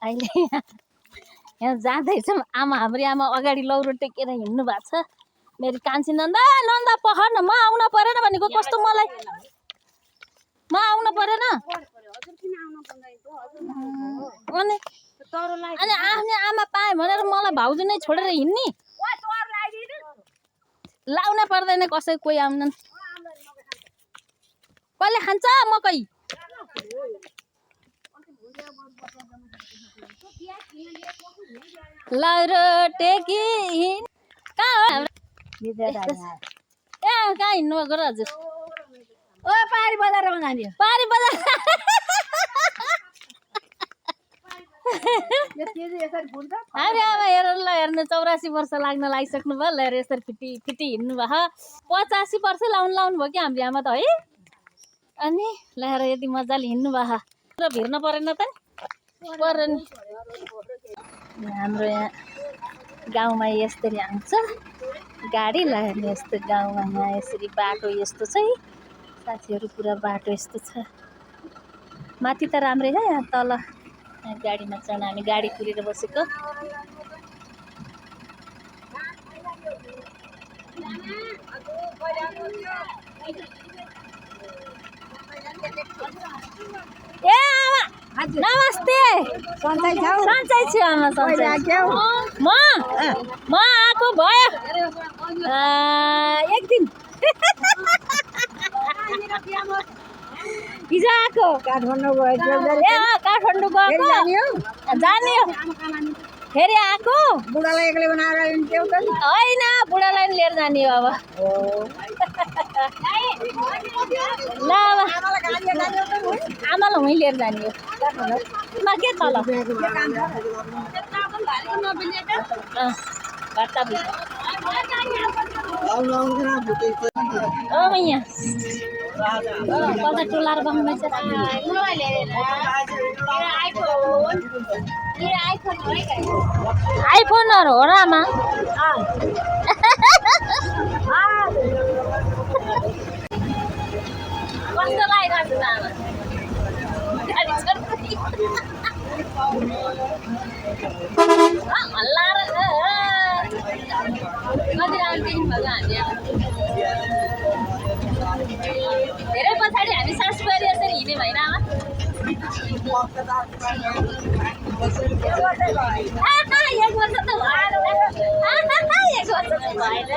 अहिले यहाँ जाँदैछौँ। हाम्रो आमा अगाडि लौरो टेकेर हिँड्नु भएको छ। मेरो कान्छी नन्दा नन्दा पखर न, म आउन परेन भनेको कस्तो मलाई, म आउन परेन अनि आफ्नै आमा पाएँ भनेर मलाई भाउजू नै छोडेर हिँड्ने, लाउन पर्दैन कसै, कोही आउनन्। कसले खान्छ मकै? लौरो टेकी कहाँ कहाँ हिँड्नु भएको र हजुर? ओ पारी बजारमा जाने, पारी बजार। हाम्रो आमा हेर ल, हेर्नु 84 वर्ष लाग्न लागिसक्नु भयो ल, यसरी फिटी फिटी हिँड्नु भयो। 85 वर्ष लाउनु भयो कि हाम्रो आमा त है। अनि ल्याएर यति मजाले हिँड्नु भयो र भिर्न परेन त परेन। हाम्रो यहाँ गाउँमा यसरी आउँछ गाडी लगाएर, यस्तो गाउँमा यहाँ यसरी बाटो यस्तो छ है साथीहरू, पुरा बाटो यस्तो छ। माथि त राम्रै छ, यहाँ तल गाडीमा चढ्न हामी गाडी कुरेर बसेको। ए आमा नमस्ते। सन्चै छु आमा, सन्चै म आएको भयो एक दिन हिजो आएको। काठमाडौँ गयो, काठमाडौँ गएको जाने फेरि आएको। बुढालाई एक्लै बनाएर हिँड्थ्यौ त? होइन, बुढालाई लिएर जाने हो अब। ल अब आमालाई उहीँ लिएर जाने हो मा के तल यहाँ कता टोलार बस्नु आइफोनहरू हो र आमा? कस्तो लागिरहेको छ आमा? हल्ला र कति राम्रो देखिनु भएको हामी। धेरै पछाडि हामी सास गरी यसरी हिँड्यौँ होइन आमा? एक वर्ष त भएन, एक वर्ष त भएन।